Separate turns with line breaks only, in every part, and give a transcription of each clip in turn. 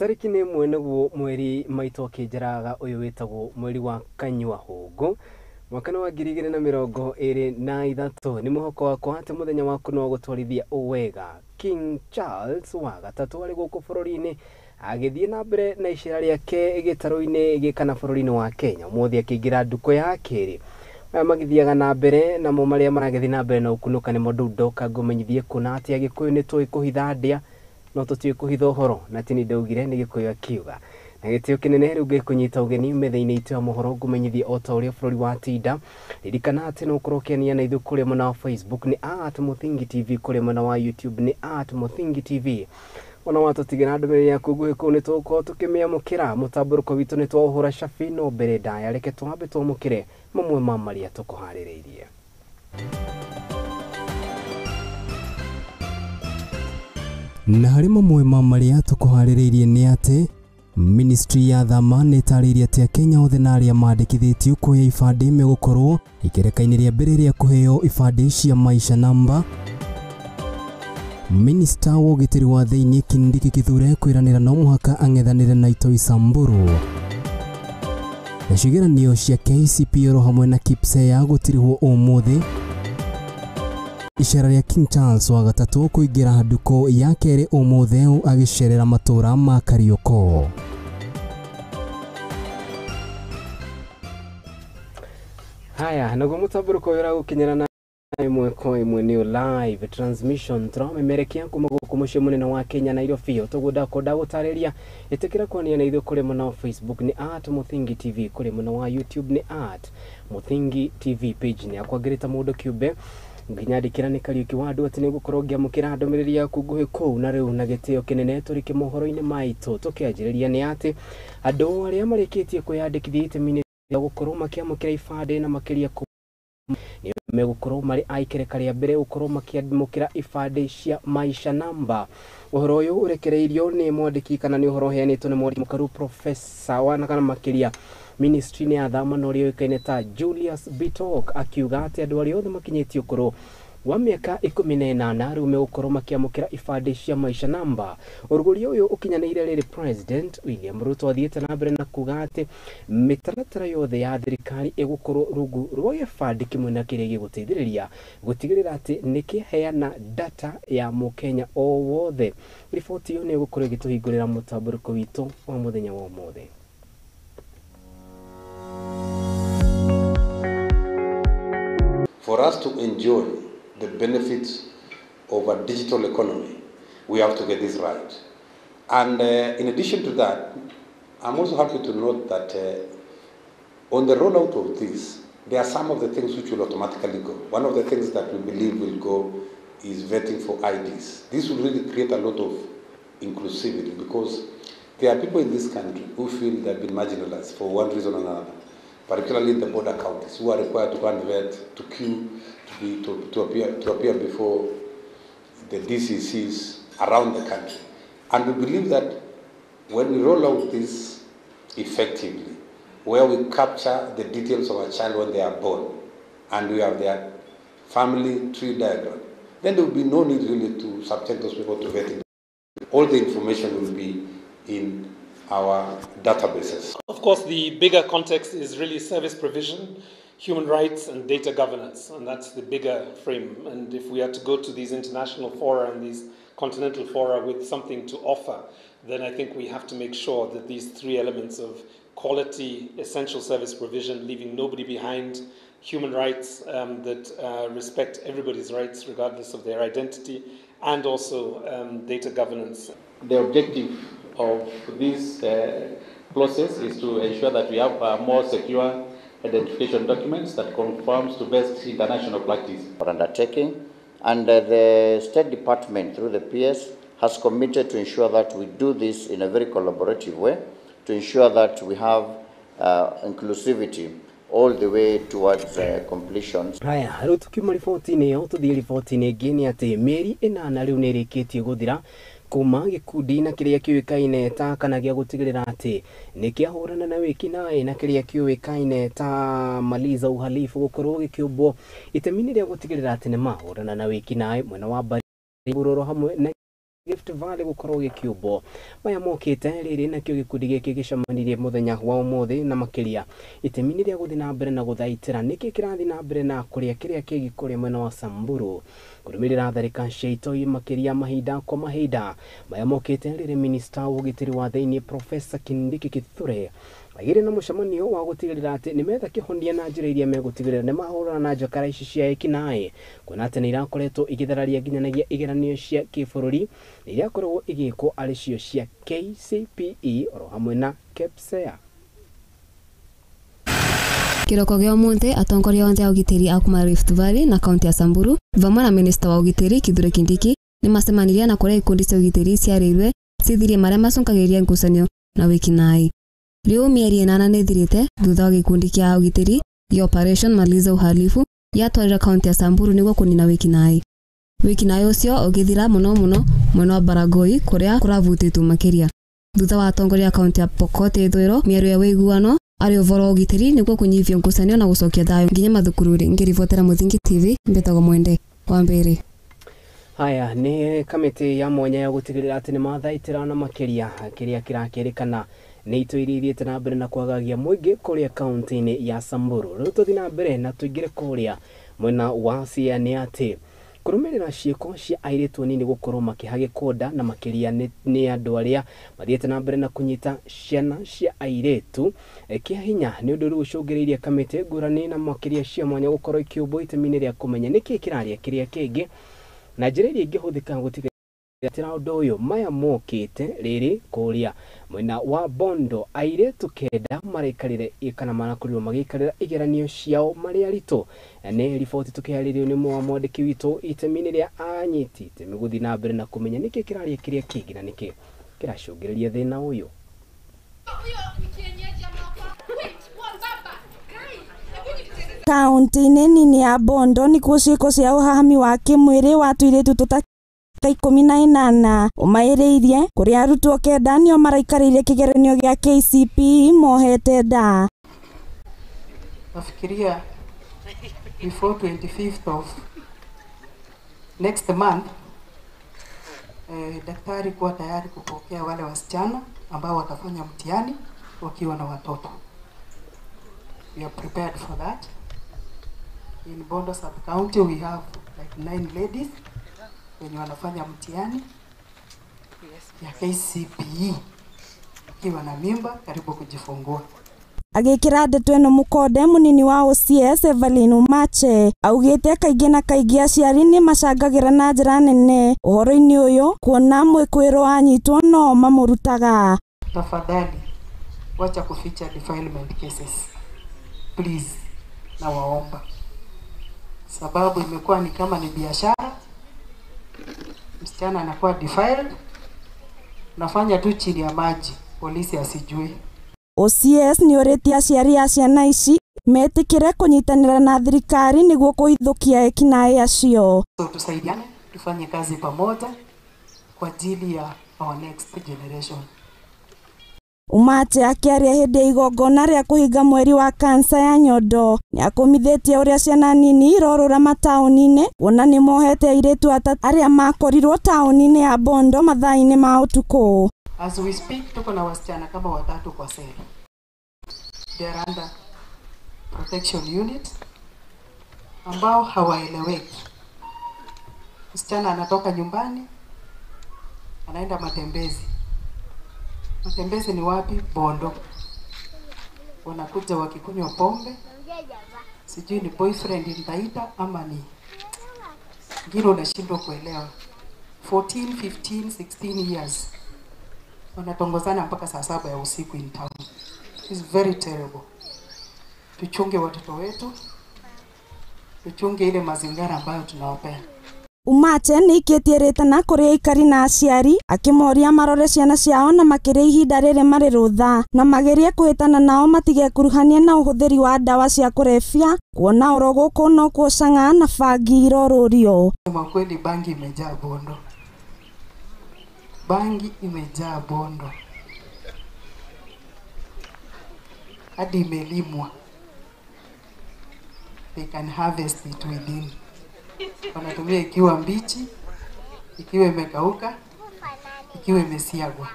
tariki ni mweneguo mweri maito kijaraga uyu witagwo mweri wa kanywa hungu mwaka wa 2023 ni muhoko wakwa ate muthenya waku no gutwarithia uwega. King Charles wa gatatu ari guku bururi-ini agithie na mbere na icira riake gitaro-ini gikana bururi-ini wa Kenya muthi akiingira nduko ya kiri magithiaga na mbere na mo maria maragithie na mbere na ukunuka ni mundu ndoka ngumenyithie kuna ati agikuyu ni tui kuhitha ndia no tutui kuhitha uhoro na tini ndaugire ni gikuyu akiuga na gitio kinene riu gikunyita ugeni metha-ini itu ya mohoro ngumenyithie ota uria bururi wa tinda ririkana ati no kurokenia na ithu kuri mwena wa Facebook ni @Muthingi TV, kuri mwena wa YouTube ni @Muthingi TV. Ona watutigira ndumiriri yaku nguhi kuu ni tugukorwo tukimiamukira mutamburuko witu ni twahura cabi no mbere ndaya reke twambe twamukire mamwe ma maria tukuhaririirie. Na hari mamwe ma maria tukuhaririirie ni ati Ministry ya thama ni tarĩirie ati Kenya othe na aria mandĩkithĩtio kuoya ibandĩ megukorwo ikereka-inĩ rĩa mbere rĩa kuheo ibandĩ cia maisha namba. Minister wa ũgitĩri wa thĩinĩ Kindiki Kithure kwiranĩra no mũhaka ang'ethanĩre na Itoi Samburu. Na cigeranio cia KCPE hamwe na KIPSEA gũtirĩhwo ũmũthĩ. Icera rĩa King Charles wa gatatu kũingĩra nduko ya kerĩ ũmũthĩ agĩcerera matũra ma Kariuki. Haya, naguo mutamburuko wira gukinyira na imwe kwa imwe ni live transmission turamemerekia kuma guku mucii munene wa Kenya Nairobi tuguda koda gutariria itikira kwania na ithu kuri mwena wa Facebook ni @Muthingi TV, kuri mwena wa YouTube ni @Muthingi TV page ni akwagirita mundu kiumbe nginyandikira ni Kariuki wa Nduati ni gukorwo ngiamukira ndumiriri yaku nguhi kuu na riu na gitio kinene turiki mohoro-ini maitu tukianjiriria ni ati andu aria marikitie kwiyandikithia itemi-ini ya gukorwo makiamukira ibandĩ na makiria ni megukorwo mari aikereka ria mbere gukorwo makiamukira ibandĩ cia maisha namba. Uhoro uyu urekereirio ni mwandiki kana ni uhoro heanitwo ni mwandiki mukaru professor wana kana makiria ministry ni athama no rio ikaine ta Julius Bitok akiuga ati andu aria othe makinyitio kuro wa miaka 18 riu megukorwo makiamukira ibandĩ cia maisha namba. Uruguri uyu ukinyanĩire riri President William Ruto athiĩte na mbere na kuga ati mitaratara yothe ya thirikari igukorwo rungu rwa ibandĩ kimwe na kiria giguteithĩrĩria gutigĩrĩra ati nikiheana data ya mukenya o wothe. Riboti iyo ni igukorwo igituhingũrĩra mutamburuko witu wa muthenya wa ũmũthĩ.
For us to enjoy the benefits of a digital economy, we have to get this right. And in addition to that, I'm also happy to note that on the rollout of this, there are some of the things which will automatically go. One of the things that we believe will go is vetting for IDs. This will really create a lot of inclusivity because there are people in this country who feel they've been marginalized for one reason or another, particularly in the border counties, who are required to go and vet, to queue, to appear before the DCCs around the country. And we believe that when we roll out this effectively, where we capture the details of a child when they are born, and we have their family tree diagram, then there will be no need really to subject those people to vetting. All the information will be in our databases.
Of course, the bigger context is really service provision, human rights and data governance, and that's the bigger frame. And if we are to go to these international fora and these continental fora with something to offer, then I think we have to make sure that these three elements of quality, essential service provision, leaving nobody behind, human rights that respect everybody's rights regardless of their identity, and also data governance.
The objective of this process is to ensure that we have more secure identification documents that conforms to best international practice.
Undertaking, and the State Department through the PS has committed to ensure that we do this in a very collaborative way, to ensure that we have inclusivity all the way towards completion.
Haya, riu tukiuma riboti-inĩ ĩyo tuthie riboti-inĩ ĩngĩ nĩ atĩ mĩeri 8 riu nĩ ĩrĩkĩtie gũthira kuma gikundi na kiria kiuikaine ta kana gĩa gutigirira ati nikiahurana na wikinaĩ na kiria kiuikaine ta maliza uhalifu gukorwo gikiumbwo itemi-inĩ rĩa gutigirira ati ni mahurana na wikinaĩ mwena wa Buroro hamwe na Rift Valley gukorwo gikiumbo maya mokite riri nakio gikundi giki gicamanirie muthenya wa umuthi na makiria itemi ria guthi na mbere na guthaitira niki kirathi na mbere na kuria kiria kigi kuria mwena wa Samburu kurumirira tharika sheito makiria mahinda kwa mahinda maya mokite riri minister ugitiri wa thini Professor Kindiki Kithure agire na mucamanio wa gutigirira ati nimetha kihonia na njira iria megutigirira ni mahurana na njokara ici cia ekinae kuona ati ni irakoretwo igithararia nginyanagia igeranio cia kibururi iria korwo igiko ari cio cia KCPE oro hamwe na KEPSEA.
Kiroko gya umuthi atongoria onthe a ugitiri a kuma Rift Valley na kaunti ya Samburu vamwe na minister wa ugitiri Kithure Kindiki ni macemaniria na kuria ikundi cia ugitiri ciarirwe cithirie maria macungagiria ngucanio na wikinai. Riu mieri 8 ni thirite thutha wa gikundi kia ugitiri ya Operation Maliza Uhalifu yatwarira kaunti ya Samburu niguo kunina wikinai. Wikinai ucio ugithira muno mwena wa Baragoi kuria kuravutitwo makiria. Thutha wa atongoria kaunti ya Pokot ithwiro mieri ya wiguano ari uvoro ugitiri niguo kunyivia ngucanio na gucokia thayo nginya mathukururi. Ngiribotera Muthingi TV mbetago mwende wa mbere.
Haya ni kamiti ya mwanya ya gutigirira ati ni mathaitira na makiria kiria kirakerikana ni ituiririe na mbere na kwagagia muingi kuria kaunti-ini ya Samburu. Riu tuthi na mbere na tuingire kuria mwena wa Siani ati kurumirira ciiko cia airitu nini gukorwo makihage koda na makiria ni andu aria mathiete na mbere na kunyita ciana cia airitu kia hinya ni undu rucungiriirie kamiti ngurani na makiria cia mwanya gukorwo ikiumbo itemi ria kumenya niki kiraria kiria kingi na njira iria ingihuthika gutiga atira undu uyu maya mokite riri kuria mwena wa Bondo airitu kenda maraikarire ikana marakurirwo magikarira igeranio ciao mari arito ne riboti tukiharirio ni mwandiki witu itemi ria anyitite miguthi na mbere na kumenya niki kiraria kiria kingi na niki kiracungiriria thina uyu.
Kaunti-ini nini ya Bondo ni kuciko cia uhahami wa kimwiri wa tuiritu tuta 18 umairiirie kuria arutwo kenda nio maraikarire kigeranio gia KCPE mohete nda.
Nafikiria before 25th of next month daktari kuwa tayari kupokea wale wasichana ambao watafanya mtihani wakiwa na watoto. We are prepared for that. In Bondo sub-county we have like 9 ladies wenye wanafanya mtihani ya KCPE wakiwa na mimba karibu kujifungua.
Agikira ndeto eno mukode munini wa OCS Evelyn Umache augite kaingi na kaingi aciari ni macangagira na njira nene uhoro-ini uyu kuona mwikwiro anyitwo no mamurutaga.
Tafadhali wacha kuficha defilement cases please, na waomba, sababu imekuwa ni kama ni biashara. Msichana anakuwa defiled, nafanya tu chini ya maji, polisi asijue.
OCS ni oreti aciari a ciana ici metikire kunyitanira na thirikari niguo kuithukia ekinae acio.
So tusaidiane, tufanye kazi pamoja kwa ajili ya our next generation.
Umache akiaria hindi igongona ria kuhinga mweri wa kansa ya nyondo ni akumithitie uria ciana nini irorora matauni-ini wona ni mohete airitu atatu aria makorirwo tauni-ini ya Bondo mathaa-ini ma utuku.
As we speak, tuko na wasichana kama watatu kwa seli. They are under protection unit ambao hawaeleweki. Msichana anatoka nyumbani anaenda matembezi. Matembezi ni wapi? Bondo. Wanakuja wakikunywa pombe. Sijui ni boyfriend nitaita ama ni ngine, unashindwa kuelewa. 14, 15, 16 years. Wanatongozana mpaka saa 7 ya usiku in town. It's very terrible. Tuchunge watoto wetu. Tuchunge ile mazingira ambayo tunawapea.
Umache ni ikietirite na kuria ikari na aciari akimoria marore ciana ciao na makiria ihinda riri mari rutha na magerie kuhitana nao matige kuruhania na uhuthiri wa dawa cia kurefia kuona oroguku no kucanga na bangi irorurio.
Kwa kweli bangi imejaa Bondo. Bangi imejaa Bondo. Hadi imelimwa. They can harvest it within. Wanatumia ikiwa mbichi, ikiwa imekauka, ikiwa imesiagwa.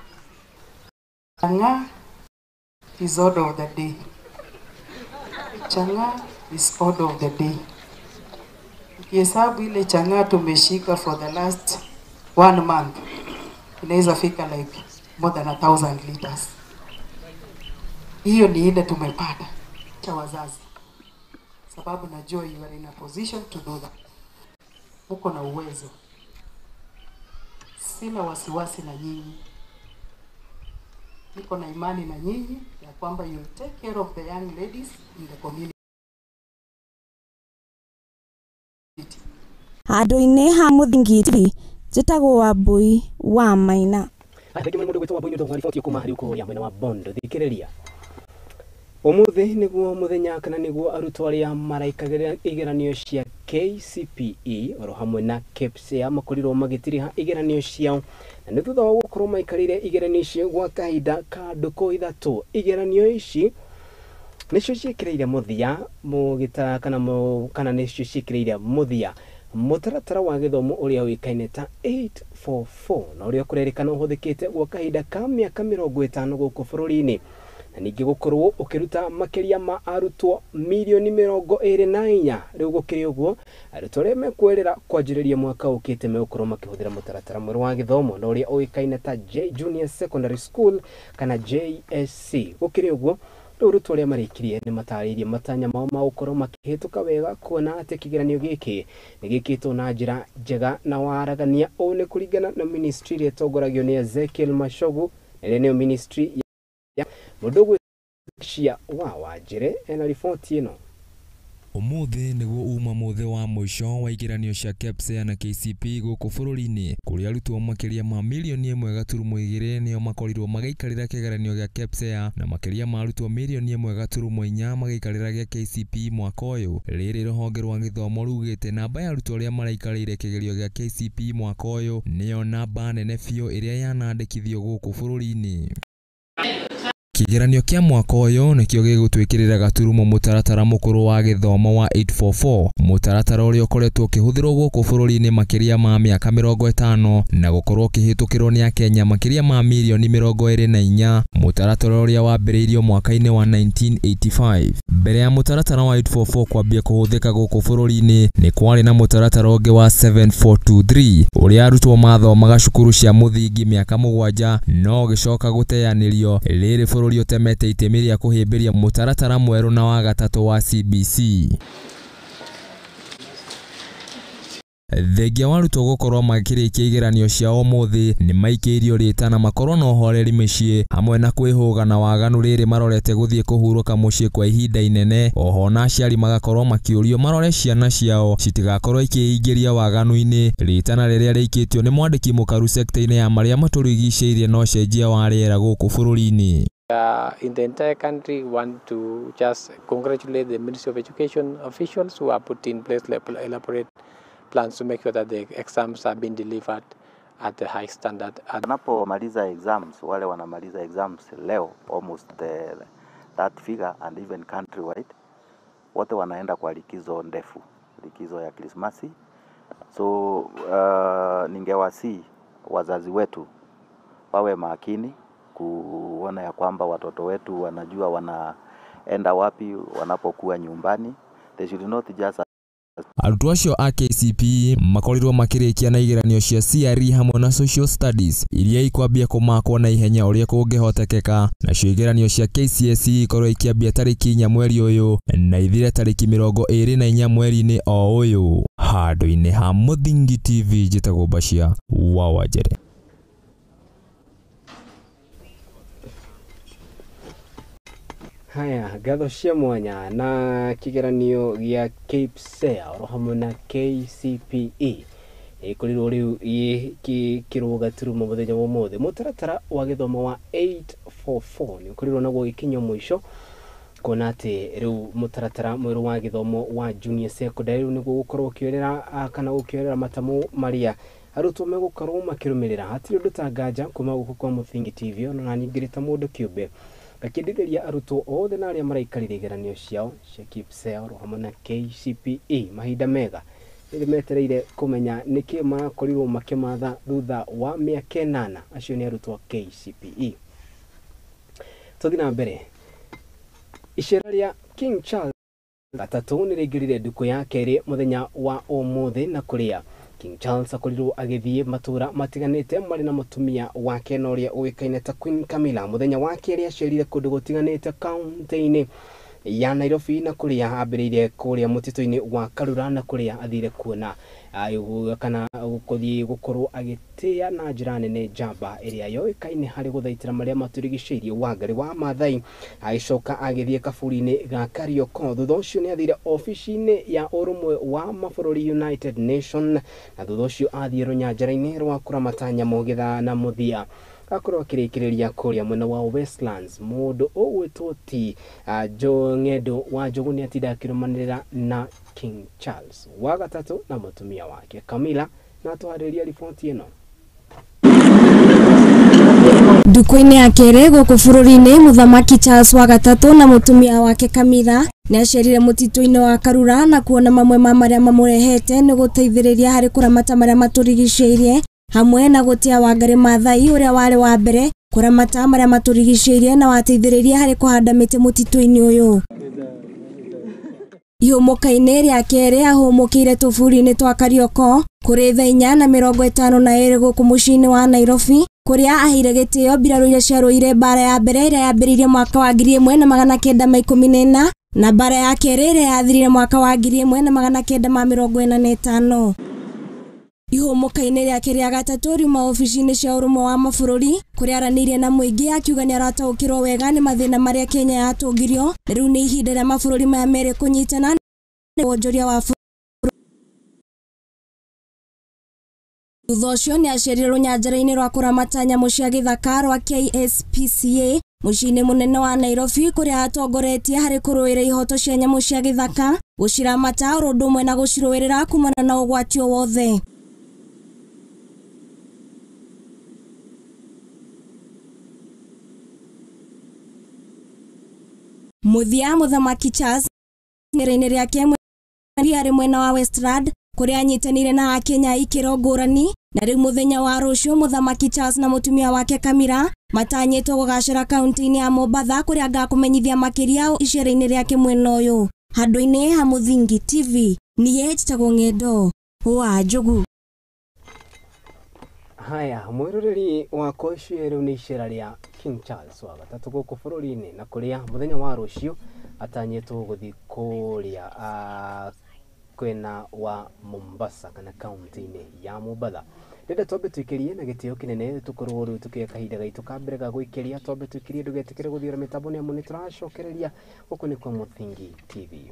Chang'aa is order of the day. Chang'aa is order of the day. Ukihesabu ile chang'aa tumeshika for the last 1 month, inaweza fika like more than 1,000 liters. Hiyo ni ile tumepata cha wazazi, sababu najua you are in a position to do that. Uko na uwezo. Sina wasiwasi na nyinyi. Niko na imani na nyinyi ya kwamba you will take care of the young ladies in the community.
Handũ-inĩ ha Muthingi TV, njĩtagwo Wambui wa Maina.
Ataki mũndũ gwĩtwo Wambui nĩ riboti kuma harĩ uko ya mwena wa Bondo. Thikĩrĩria. Ũmũthĩ nĩguo mũthenya kana nĩguo arutwo arĩa maraikagĩrĩra igeranio cia KCPE oro hamwe na KPSEA makorirwo magĩtiriha igeranio ciao, na nĩ thutha wa gũkorwo maikarĩire igeranio icio gwa kahinda ka ndukũ ithatũ. Igeranio ici nĩcio ciĩkĩrĩire mũthia mũgĩta kana nĩcio ciĩkĩrĩire mũthia mũtaratara wa gĩthomo ũrĩa ũĩkaine ta 844 na ũrĩa kũrerĩkana ũhũthĩkĩte gwa kahinda ka mĩaka 50 gũkũ bũrũri-inĩ, na ningĩ gũkorwo ũkĩruta makĩria ma arutwo milioni 24. Rĩu gũkĩrĩ ũguo arutwo arĩa mekwĩrĩra kwanjĩrĩria mwaka ũkĩte megũkorwo makĩhũthĩra mũtaratara mwerũ wa gĩthomo na ũrĩa ũĩkaine ta Junior Secondary School kana JSC. Gũkĩrĩ ũguo rĩu arutwo arĩa marĩkirie nĩ matarĩirie matanya mao ma gũkorwo makĩhĩtũka wega, kuona atĩ kĩgeranio gĩkĩ nĩ gĩkĩtwo na njĩra njega na waragania. Ũũ nĩ kũringana na ministry ĩrĩa ĩtongoragio nĩ Ezekiel Machogu, ĩrĩa nĩyo ministry ya mũndũ gwĩcia wa Wanjĩrĩ. Ena riboti ĩno.
Ũmũthĩ nĩguo uma mũthĩ wa mũico wa igeranio cia KPSEA na KCPE gũkũ bũrũri-inĩ, kũrĩa arutwo makĩria ma milioni 1.2 nĩo makorirwo magĩikarĩra kĩgeranio gĩa KPSEA na makĩria ma arutwo milioni 1.4 magĩikarĩra gĩa KCPE mwaka ũyũ. Rĩrĩ rũhonge rwa gĩthomo rugĩte namba ya arutwo arĩa maraikarĩire kĩgerio gĩa KCPE mwaka ũyũ nĩyo namba nene biũ ĩrĩa yanandĩkithio gũkũ bũrũri-inĩ. Kĩgeranio kĩa mwaka ũyũ nĩkĩo gĩgũtwĩkĩrĩra gaturumo mũtaratara mũkũrũ wa gĩthomo wa 844, mũtaratara ũrĩa ũkoretwo ũkĩhũthĩrwo gũkũ bũrũri-inĩ makĩria ma mĩaka 50 na gũkorwo ũkĩhĩtũkĩrwo nĩ Akenya makĩria ma milioni 24. Mũtaratara ũrĩa wambĩrĩirio mwaka-inĩ wa 1985. Mbere ya mũtaratara wa 844 kwambia kũhũthĩka gũkũ bũrũri-inĩ, nĩ kwarĩ na mũtaratara ũngĩ wa 7423 ũrĩa arutwo mathomaga cukuru cia mũthingi mĩaka 7 no gĩcoka gũteanĩrio rĩrĩ bũrũri ũtemete itemi rĩa kũhĩmbĩria mũtaratara mwerũ na wa gatatũ wa CBC. Thengia wa arutwo gũkorwo makĩrĩkia igeranio ciao ũmũthĩ nĩ maikĩirio rĩta na makorwo na ũhoreri mĩciĩ hamwe na kwĩhũga na waganu rĩrĩ marorete gũthiĩ kũhurũka mũciĩ kwa ihinda inene. Oho na aciari magakorwo makĩũrio marore ciana ciao citigakorwo ikĩingĩria waganu-inĩ. Rĩtana rĩrĩa rĩikĩtio nĩ mwandĩki mũkaru sekta-inĩ ya marĩa matũrigicĩirie no cenjia wa rĩera gũkũ bũrũri-inĩ.
In the entire country, we want to just congratulate the Ministry of Education officials who have put in place elaborate plans to make sure that the exams are being delivered at the high standard.
Wanapomaliza exams, wale wanamaliza exams leo almost that figure and even countrywide, wote wanaenda kwa likizo ndefu, likizo ya Krismasi. So ningewasi wazazi wetu wawe makini kuona ya kwamba watoto wetu wanajua wanaenda wapi wanapokuwa nyumbani. They should not just
arutwo acio a KCPE makorirwo makĩrĩkia na igeranio cia CRE hamwe na social studies iria ikwambia kũmakwo na ihenya ũrĩa kũngĩhotekeka. Nacio igeranio cia KCSE ikorwo ikiambia tarĩki 4 mweri ũyũ na ithire tarĩki 24 mweri-inĩ o ũyũ. Handũ-inĩ ha Muthingi TV, njĩtagwo Bashia wa Wanjĩrĩ.
Haya, ngatho cia mwanya na kĩgeranio gĩa KPSEA oro hamwe na KCPE ĩkorirwo rĩu gĩkĩrwo gaturumo mũthenya wa ũmũthĩ. Mũtaratara wa gĩthomo wa 844 nĩ ũkorirwo naguo gĩkinyio mũico, kuona atĩ rĩu mũtaratara mwerũ wa gĩthomo wa Junior Secondary rĩu nĩguo gũkorwo ũkĩoerera kana gũkĩoerera matamu marĩa arutwo megũkorwo makĩrũmĩrĩra. Hatirĩ ũndũ ta nganja kuma gũkũ kwa Muthingi TV, ona nani ngĩrĩ ta mũndũ kĩũmbe gakĩndĩrĩria arutwo othe na arĩa maraikarĩire igeranio ciao cia KPSEA oro hamwe na KCPE mahinda mega metereire kumenya niki makorirwo makimatha thutha wa miaka 8 acio ni arutwo KCPE. Tuthi na mbere. Icera ria King Charles gatatu ni rigirire nduku ya keri muthenya wa umuthi na kuria King Charles akorirwo agithie matura matiganite mari na mutumia wake na uria uikaine ta Queen Camilla muthenya wa keri acerire kundu gutiganite kaunti-ini ya Nairobi na kuria ambiriire kuria mutito-ini wa Karura na kuria athire kuona kana gukuthie gukorwo agitia na njira nene njamba iria yoikaine hari guthaitira maria maturigiceirie Wangari wa Maathai agicoka agithie kaburi-ini ga Kariuki thutha ucio ni athire ofici-ini ya urumwe wa mabũrũri United Nation na thutha ucio athie runyanjara-ini rwa kuramata nyamu githa na muthia akorwo akirikireria kuria mwena wa Westlands mundu ugwitwo ti Ng'endo wa Njogu ni atinda akirumanirira na King Charles wa gatatu na mutumia wake Camilla na twariria riboti ino.
Nduku-ini ya kere guku bũrũri-ini muthamaki Charles wa gatatu na mutumia wake Camilla ni acerire mutito-ini wa Karura na kuona mamwe ma maria mamurehete ni guteithiriria hari kuramata maria maturigiceirie hamwe na gutia Wangari Maathai uria wari wa mbere kuramata maria maturigiceirie na wateithiriria hari kuhanda miti mutito-ini uyu. Ihumuka-ini ria keri ahumukire tuburi-ini twa Kariuki kuri 4:52 guku mucii-ini wa Nairobi kuria ahire gitio mbiraru iria ciarũire mbara ya mbere iria yambĩrĩirie mwaka wa 1914 na mbara ya keri iria yathirire mwaka wa 1945. Ihumuka-ini ria keri ya gatatu riuma ofici-ini cia urumwe wa mabũrũri kuria aranirie na muingi akiuga ni arataũkĩrwo wega ni mathina maria Kenya yatungirio na riu ni ihinda ria mabũrũri maya merĩ kunyitana na wonjoria wa thutha ucio ni acerire runyanjara-ini rwa kuramata nyamu cia githaka rwa KSPCA mucii-ini munene wa Nairobi kuria atongoretie hari kurũĩra ihoto cia nyamu cia githaka guciramata ũndũ ũmwe na gucirũĩrĩra kumana na ũgwati o wothe. Muthia muthamaki Charles ng'era-ini riake ari mwena wa Westland kuria anyitanire na Akenya ikiro ngũrani na riu muthenya wa rũciũ muthamaki Charles na mutumia wake Camilla matanyitwo gũgacĩra kaunti-ini ya Mombasa kuria ngakumenyithia makiria icera-ini riake mwena ũyũ. Handũ-ini ha Muthingi TV niĩ njĩtagwo Ng'endo wa Njogu.
Haya, mwiroreri wa koicio riu ni icera ria King Charles wa gatatu guku bũrũri-ini na kuria muthenya wa rũciũ atanyitwo guthi kuria kwena wa Mombasa kana kaunti-ini ya Mombasa. Ndenda twambe twikirie na gitio kinene tukorwo riu tukiya kahinda gaitu ka mbere ga gwikiria twambe twikirie ndugetikire guthira mitambo ni amuni turacokereria guku ni kwa Muthingi TV.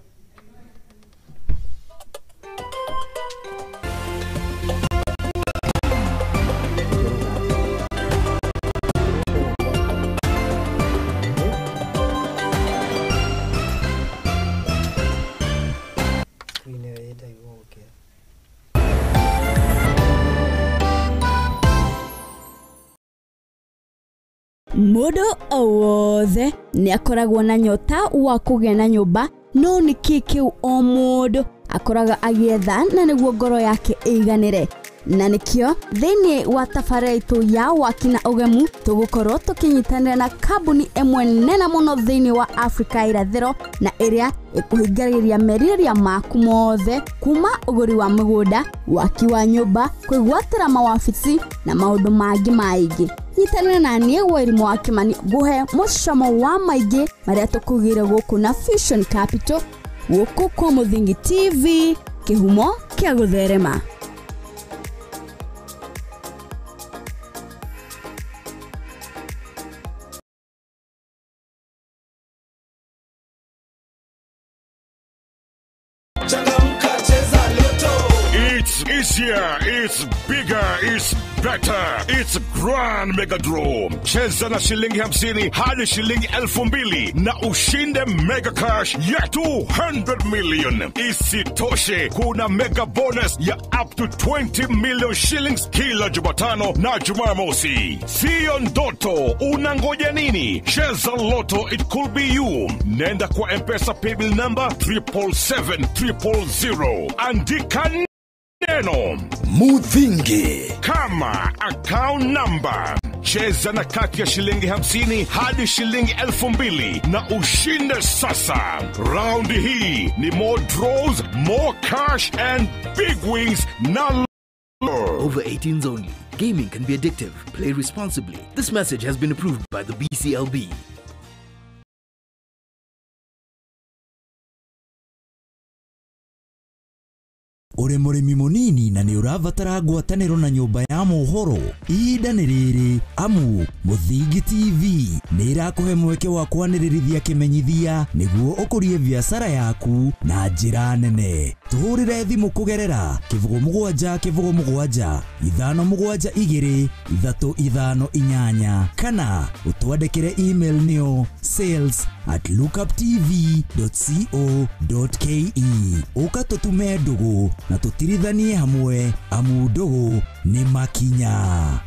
Mũndũ wothe ni akoragwo na nyota wa kũgĩa na nyũmba, no nĩ kĩu o mũndũ akoraga agĩetha na nĩguo ngoro yake ĩiganĩre. Na nĩkĩo thĩinĩ wa tabarĩra itũ ya waki na ũgemu tũgũkorwo tũkĩnyitanĩra na kambuni ĩmwe nene mũno thĩinĩ wa Afrika irathĩro na ĩrĩa ĩkũhingagĩria merirĩria maku mothe kuma ũgũri wa mĩgũnda, waki wa nyũmba, kwĩgwatĩra mawabici na maũndũ mangĩ maingĩ. Nyitanĩra na niĩ Wairimu wa Kimani nguhe mũcamo wa maingĩ marĩa tũkugĩre gũkũ na Vision Capital gũkũ kwa Muthingi TV, kĩhumo kĩa gũtherema.
It's easier, it's bigger, it's better. It's Grand Mega Draw. Cheza na shilingi 50 hadi shilingi 2,000 na ushinde Mega Cash ya 200 million. Isitoshe, kuna Mega Bonus ya up to 20 million shillings kila Jumatano na Jumamosi. Sio ndoto, unangoja nini? Cheza Lotto, it could be you. Nenda kwa M-Pesa paybill number 777 000. Andika maneno.
Muthingi
Kama account number. Cheza na kati ya shilingi 50 hadi shilingi 2,000 na ushinde sasa. Raundi hii ni more draws, more cash and big wins na
over 18s only. Gaming can be addictive. Play responsibly. This message has been approved by the BCLB.
Ure murimi munini na ni uravatara ngwataniro na nyumba ya mohoro ihinda nĩ rĩrĩ amu Muthingi TV nĩ irakuhe mweke wa kwanĩrĩrithia kĩmenyithia nĩguo ũkũrie biacara yaku na njĩra nene. Tuhũrĩre thimũ kũgerera 0777 572 358 kana ũtwandĩkĩre email nĩyo sales@lookuptv.co.ke. Ũka tũtume ndũgũ na tũtirithanie hamwe amu ndũgũ nĩ makinya.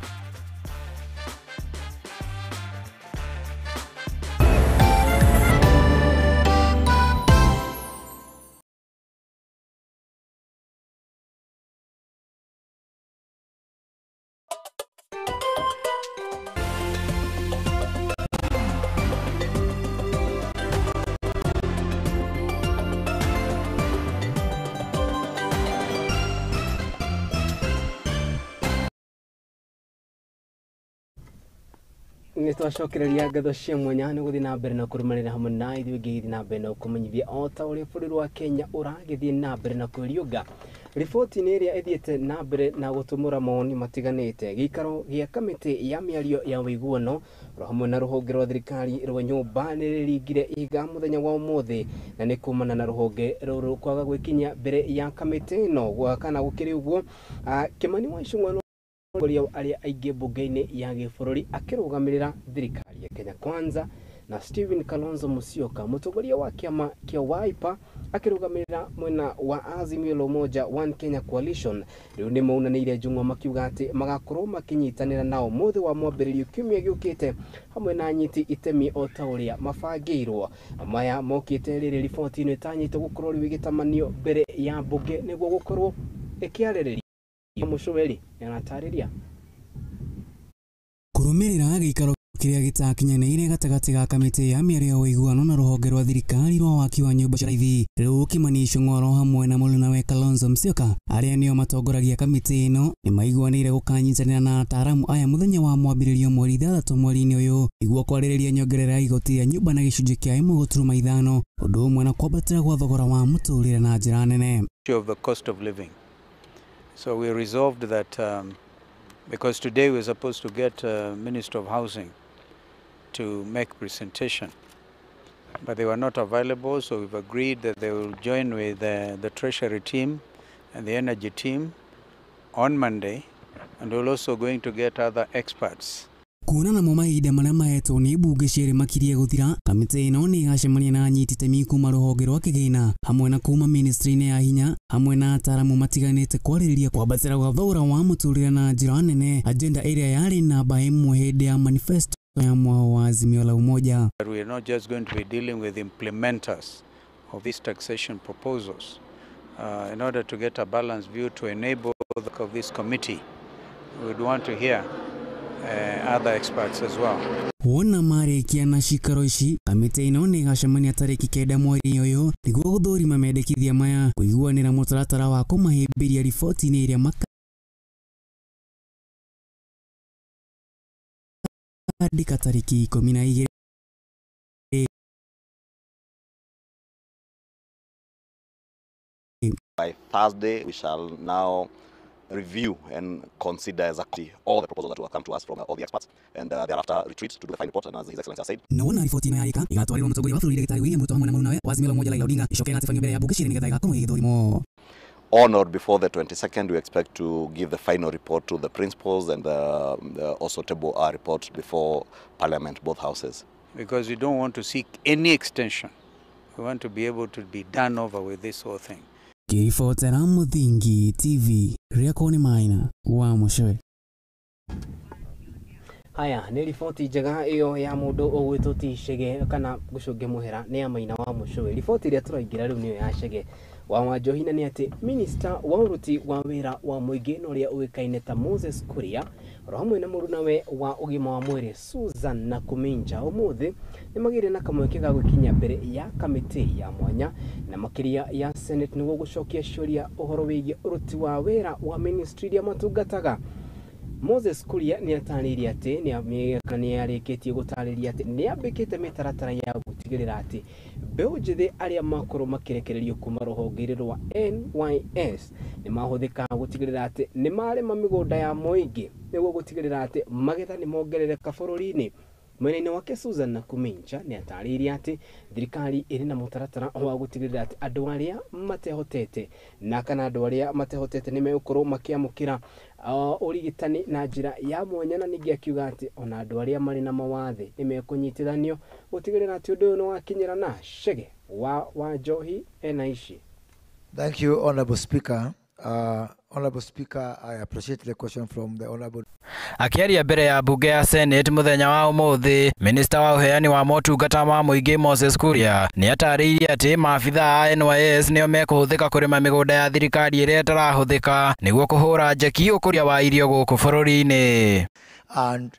Nitwacokereria ngatho cia mwanya nĩ gũthiĩ na mbere na kũrũmanĩrĩra hamwe na ithuĩ ngĩthiĩ na mbere na kũmenyithia o ta ũrĩa bũrũri wa Kenya ũragĩthiĩ na mbere na kwĩriũnga. Riboti-inĩ ĩrĩa ĩthiĩte na mbere na gũtũmũra mawoni matiganĩte, gĩikaro gĩa kamĩtĩ ya mĩario ya ũiguano ro hamwe na rũhonge rwa thirikari rwa nyũmba nĩ rĩringire iga mũthenya wa ũmũthĩ, na nĩ kumana na rũhonge rũrũ kwaga gwĩkinya mbere ya kamĩtĩ ĩno kana gũkĩrĩ ũguo Kimani wa Icũng'wa arĩa aingĩ mbunge-inĩ ya gĩbũrũri akĩrũgamĩrĩra thirikari ya Kenya Kwanza na Stephen Kalonzo Musyoka mũtongoria wa kĩama kĩa Wiper akĩrũgamĩrĩra mwena wa Azimio la Umoja One Kenya Coalition. Rĩu nĩ maunanĩire njung'wa makiuga atĩ magakorwo makinyitanĩra nao mũthĩ wa mwambĩrĩrio kiumia gĩũkĩte hamwe na nyiti itemi o ta ũrĩa mabangĩirwo. Maya mokĩte rĩrĩ riboti-inĩ ĩtanyĩte gũkorwo rĩgĩtamanio mbere ya mbunge nĩguo gũkorwo ĩkĩarĩrĩria Mũcũweri anatarĩria
kũrũmĩrĩra gĩikaro kĩrĩa gĩtakinyanĩire gatagatĩ ga kamĩtĩ ya mĩario ya ũiguano na rũhonge rwa thirikari rwa waki wa nyũmba cia raithi. Rĩu Kimani Icũng'wa hamwe na mũrũnawe Kalonzo Musyoka arĩa nĩo matongoragia kamĩtĩ ĩno nĩ maiguanĩire gũkanyitanĩra na ataaramu aya mũthenya wa mwambĩrĩrio mweri 3 mweri-inĩ ũyũ nĩguo kwarĩrĩria nyongerera ya igoti ya nyũmba na gĩcunjĩ kĩa 1.5 ũndũ ũmwe na kwambatĩra gwa thogora wa mũtũrĩre na njĩra nene.
Of the cost of living. So we resolved that because today we're supposed to get Minister of Housing to make presentation, but they were not available, so we've agreed that they will join with the Treasury team and the Energy team on Monday, and we're also going to get other experts.
Kuonana mo mahinda marĩa mahetwo nĩ mbunge cierĩ makirie gũthira, kamĩtĩ ĩno nĩ ĩgacemania na anyiti itemi kuma rũhonge rwa kĩgĩna hamwe na kuma ministry-inĩ ya hinya hamwe na ataaramu matiganĩte kwarĩrĩria kwambatĩra gwa thogora wa mũtũrĩre na njĩra nene, agenda ĩrĩa yarĩ namba ĩmwe hĩndĩ ya manifesto ya mwao wa Azimio la Umoja.
We are not just going to be dealing with implementers of these taxation proposals in order to get a balanced view to enable the work of this committee. We would want to hear other experts as well.
Wona marĩkia na cikaro ici, kamĩtĩ ĩno nĩ ĩgacemania tarĩki 9 mweri ũyũ nĩguo gũthũrima mendekithia maya kũiguanĩra mũtaratara wa kũmahĩmbĩria riboti-inĩ ĩrĩa makandĩka tarĩki 12.
By Thursday, we shall now review and consider exactly all the proposals that will come to us from all the experts, and thereafter retreat to do the final report, and as His Excellency has said.
Naona riboti ĩno yarĩka ĩgatwarĩrwo mũtongoria wa bũrũri Daktari William Ruto hamwe na mũrũnawe wa Azimio la Umoja Raila Odinga icoke ĩgatibanio mbere ya mbunge cierĩ nĩgetha ĩgakorwo ĩgĩthũrimwo.
On or before the 22nd, we expect to give the final report to the principals and also table our report before Parliament, both houses.
Because we don't want to seek any extension. We want to be able to be done over with this whole thing.
Kĩribotera Muthingi TV rĩakwo nĩ Maina wa Mũcũwe.
Haya nä riboti njega ĩyo ya mũndũ ũgwĩtwo ti Chege kana Gũcũnge Mũhera nĩ ya Maina wa Mũcũĩ. Riboti ĩrĩa tũraingĩra rĩu nĩyo ya Chege wa Wanjohi, na nĩ atĩ minista wa ũruti wa wĩra wa mũingĩ na ũrĩa ũĩkaine ta Moses Kuria oro hamwe na mũrunawe wa ũgima wa mwĩrĩ Susan Nakuminja ũmũthĩ nĩ magĩire na kamweke ga gũkinya mbere ya kamĩtĩ ya mwanya na makĩria ya Senate nĩguo gũcokia ciũria ũhoro wĩgiĩ ũruti wa wĩra wa ministry iria matungataga. Moses Kuria nĩ atarĩirie atĩ nĩ arĩkĩtie gũtarĩria atĩ nĩ ambĩkĩte mĩtaratara ya gũtigĩrĩra atĩ mbeũ njĩthĩ arĩa makorwo makĩrekererio kuma rũhonge rwa NYS nĩ mahũthĩka gũtigĩrĩra atĩ nĩ marĩma mĩgũnda ya mũingĩ nĩguo gũtigĩrĩra atĩ magetha nĩ mongerereka bũrũri-inĩ. Mwena-inĩ wake Susan Nakuminja nĩ atarĩirie atĩ thirikari ĩrĩ na mũtaratara wa gũtigĩrĩra atĩ andũ arĩa matehotete na kana andũ arĩa matehotete nĩ megũkorwo makĩamũkĩra ũrigitani na njĩra ya mwanya, na ningĩ akiuga atĩ ona andũ arĩa marĩ na mawathe nĩ mekũnyitithanio gũtigĩrĩra atĩ ũndũ ũyũ nĩ wakinyĩra. Na Chege wa Wanjohi ena ici.
Thank you, Honorable Speaker. Honorable Speaker, I appreciate the question from the Honorable.
Akiaria mbere ya bunge ya Senate muthenya wa umuthi, Minister wa uheani wa motungata ma muingi Moses Kuria ni atarĩirie atĩ maabitha a NYS nĩo mekũhũthĩka kũrĩma mĩgũnda ya thirikari ĩrĩa ĩtarahũthĩka nĩguo kũhũra njeki ũkũria wa irio gũkũ bũrũri-inĩ.
And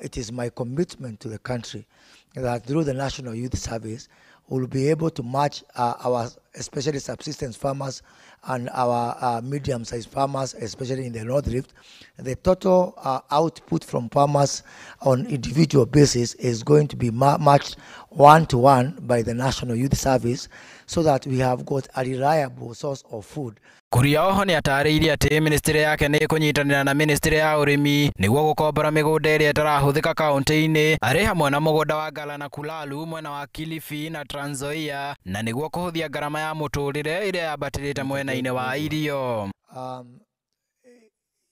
it is my commitment to the country that through the National Youth Service we will be able to match our especially subsistence farmers and our medium-sized farmers, especially in the North Rift. The total output from farmers on individual basis is going to be matched 1-to-1 by the National Youth Service, so that we have got a reliable source of food.
Kuria oho nĩ atarĩirie atĩ ministry yake nĩ kũnyitanĩra na ministry ya ũrĩmi nĩguo gũkombora mĩgũnda ĩrĩa ĩtarahũthĩka kaunti-inĩ arĩ hamwe na mũgũnda wa Ngala na Kulalu mwena wa Kilifi na Trans Nzoia, na nĩguo kũhũthia ngarama ya mũtũrĩre ĩrĩa yambatĩrĩte mwena-inĩ wa irio.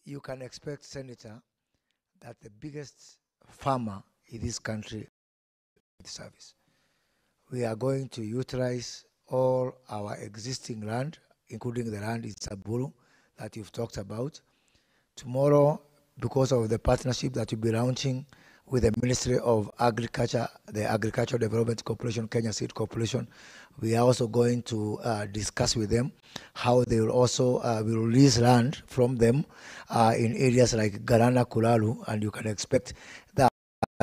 You can expect, Senator, that the biggest farmer in this country service. We are going to utilize all our existing land, including the land in Samburu that you've talked about. Tomorrow, because of the partnership that we'll be launching with the Ministry of Agriculture, the Agricultural Development Corporation, Kenya Seed Corporation, we are also going to discuss with them how they will also will release land from them in areas like Garana, Kulalu, and you can expect that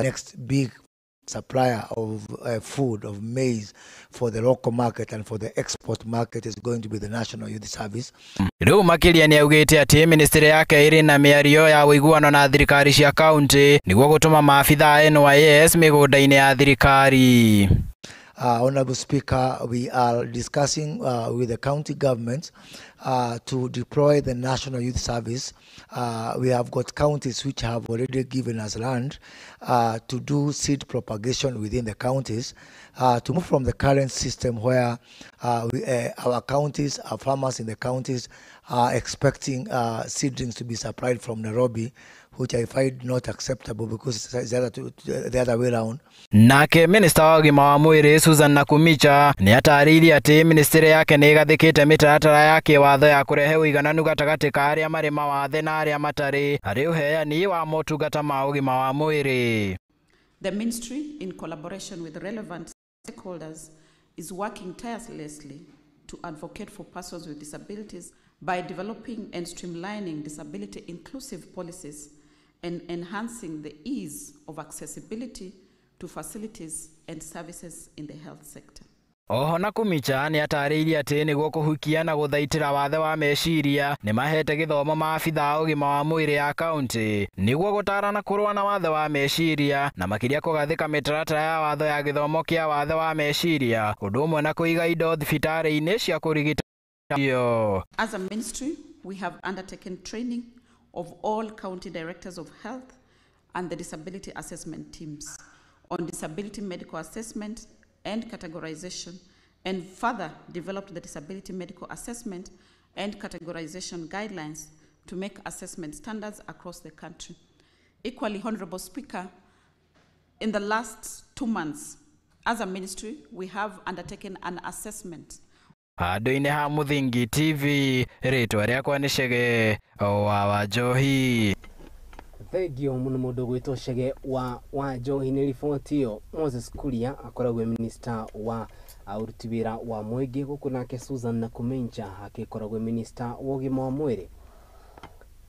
next big supplier of food, of maize for the local market and for the export market is going to be the National Youth Service.
Rĩu makĩria nĩ augĩte atĩ ministry yake ĩrĩ na mĩario ya ũiguano na thirikari cia kaunti nĩguo gũtũma maabitha a NYS mĩgũnda-inĩ ya thirikari.
Honorable Speaker, we are discussing with the county government to deploy the National Youth Service. We have got counties which have already given us land to do seed propagation within the counties, to move from the current system where our counties, our farmers in the counties are expecting seedlings to be supplied from Nairobi, which I find not acceptable because it's the other way around.
Nake Minister wa ũgima wa mwĩrĩ Susan Nakuminja nĩ atarĩirie atĩ ministry yake nĩ ĩgathĩkĩte mĩtaratara ya kĩwatho ya kũrehe ũigananu gatagatĩ ka arĩa marĩ mawathe na arĩa matarĩ harĩ ũheani wa motungata ma ũgima wa mwĩrĩ.
The ministry, in collaboration with relevant stakeholders, is working tirelessly to advocate for persons with disabilities by developing and streamlining disability inclusive policies and enhancing the ease of accessibility to facilities and services in the health sector.
Oho Nakuminja nĩ atarĩirie atĩ nĩguo kũhukia na gũthaitĩra wathe wa meciria nĩ mahete gĩthomo maabitha a ũgima wa mwĩrĩ ya kaunti nĩguo gũtarana kũrũa na wathe wa meciria na makĩria kũgathĩka mĩtaratara ya watho ya gĩthomo kĩa wathe wa meciria ũndũ ũmwe na kũiga indo thibitarĩ-inĩ cia kũrigita.
As a ministry, we have undertaken training of all county directors of health and the disability assessment teams on disability medical assessment and categorization, and further developed the disability medical assessment and categorization guidelines to make assessment standards across the country. Equally, Honorable Speaker, in the last 2 months, as a ministry, we have undertaken an assessment.
Handũ-inĩ ha Muthingi TV, rĩtwa rĩakwa nĩ Chege wa Wanjohi.
Thegio muno mundu gwitoshege wa Njohi riboti iyo. Moses Kuria akoragwo minister wa aruti wira wa mwege guku nake Susan Nakumenja akikoragwo minister wa ugima wa mwiri.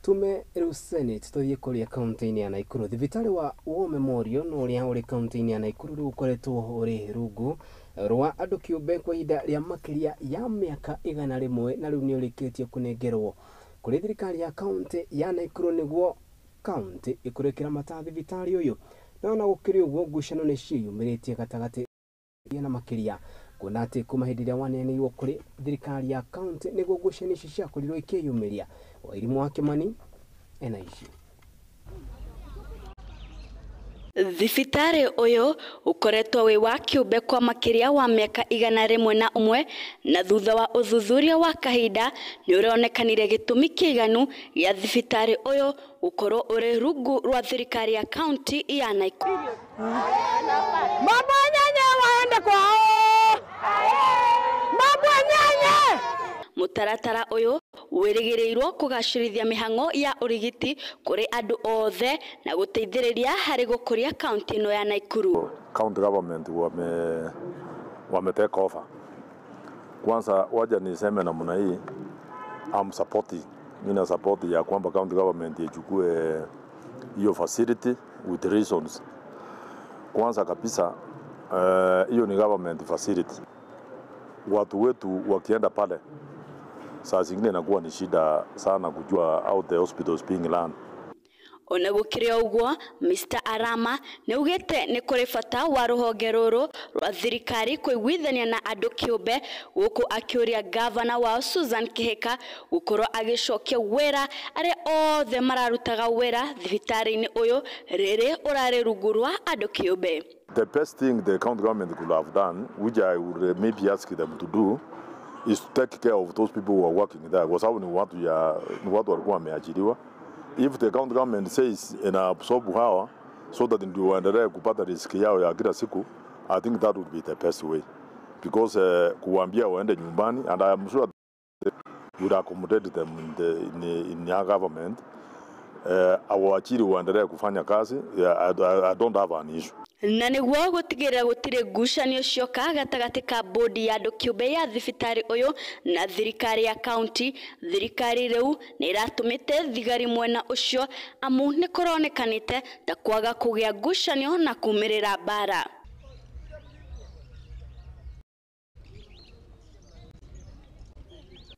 Tume riu Senate tuthie kuria county ya Naikuru. Thibitari wa War Memorial no ria uri county ya Naikuru riu ukoretwo uri rungu rwa andu kiumbe kwa ihinda ria makiria ya miaka 100 na riu ni urikitie kunengerwo kuri thirikari ya county ya Naikuru niguo county ikurekera mata thibitari uyu. Na gukiri uguo ngucano ni ciyumiritie gatagati na makiria kuona ati kuma hindi ria waneanirwo kuri thirikari ya county niguo ngucano ici ciakorirwo ikiyumiria. Wairimu wa Kimani ena ici.
Thibitari uyu ukoretwo wi wa kiumbe kwa makiria wa miaka 101 na thutha wa uthuthuria wa kahinda ni uronekanire gitumi kiiganu ya thibitari uyu ukorwo uri rungu rwa thirikari ya county ya Naikuru.
Mambo nyanya waende kwao. Mambo nyanya.
Mutaratara uyu wirigirirwo kugacirithia mihango ya urigiti kuri andu othe na guteithiriria hari gukuria county no ya Naikuru.
County government wame take over. Kwanza waja niseme namna hii, I'm supporting, mina support ya kwamba county government ichukue hiyo facility with reasons. Kwanza kabisa hiyo ni government facility. Watu wetu wakienda pale saa zingine inakuwa ni shida sana kujua how the hospitals being run.
Ona gukiria uguo Mr. Arama ni ugete ni kuri bata wa ruhonge ruru rwa thirikari kuiguithania na andu kiumbe guku akiuria governor wa Susan Kihika gukorwo agicokia wira aria othe mararutaga wira thibitari-ini uyu riri urari rungu rwa andu kiumbe.
The best thing the county government could have done, which I would maybe ask them to do, is to take care of those people who are working there. Kwa sababu ni watu walikuwa wameajiriwa. If the county government says absorb hawa so that ndio waendelee kupata riziki yao ya kila siku, I think that would be the best way. Because kuambia waende nyumbani, and I am sure they would accommodate them in their government. Awachiri waendelee kufanya kazi. I don't have an issue.
Na niguo gutigirira gutire ngucanio cioka gatagati ka bodi ya andu kiumbe ya thibitari uyu na thirikari ya county. Thirikari riu ni iratumite thigari mwena ucio amu ni kuronekanite ta kwaga kugia ngucanio na kumirira bara.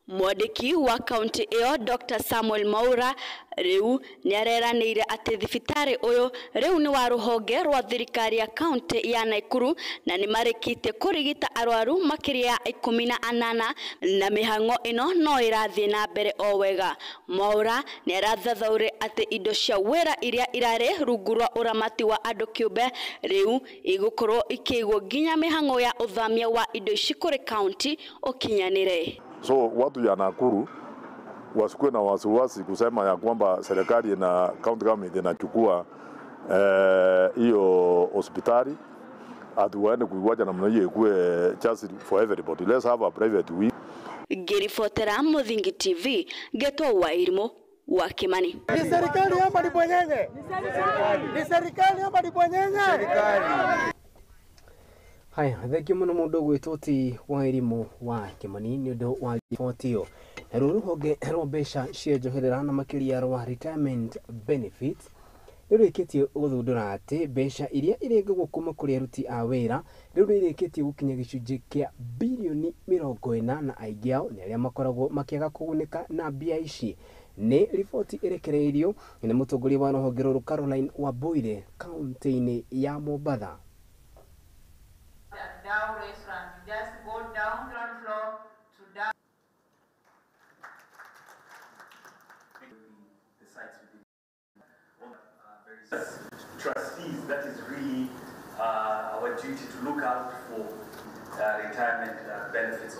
Mwandiki wa county iyo Dr. Samuel Maura riu ni areranire ati thibitari uyu riu ni wa ruhonge rwa thirikari ya county ya Naikuru na ni marikite kurigita arwaru makiria 18 na mihango ino no irathie na mbere o wega. Maura ni arathathaure ati indo cia wira iria irare rungu rwa uramati wa andu kiumbe riu igukorwo ikigwo nginya mihango ya uthamia wa indo ici kuri county ukinyanire.
So watu ya Nakuru wasikuwe na wasiwasi kusema ya kwamba serikali na county government inachukua hiyo hospitali atuwaende kuiwacha namna hiyo ikuwe just for everybody. Let's have a private week.
Gerifotera Muthingi TV geto Wairimu wa Kimani.
Ni serikali ama ni bwenyenye? Ni serikali ama ni bwenyenye? Serikali.
Haya, thengio muno mundu gwitoti Wairimu wa Kimani ni undu wa riboti iyo. Na ruhonge rwa mbeca cia njoherera na makiria rwa retirement benefit nirurikitie guthundura ati mbeca iria irengagwo kuma kuri aruti a wira nirurikitie gukinya gicunji kia bilioni 40 na aingi ao ni aria makoragwo makiaga kugunika na mbia ici. Ni riboti irekereirio ni mutongoria wa ruhonge ruru Caroline Wabwire kaunti-ini ya Mombasa.
Down restaurant, you just go down ground floor to down.
The sites trustees, that is really our duty to look out for retirement benefits of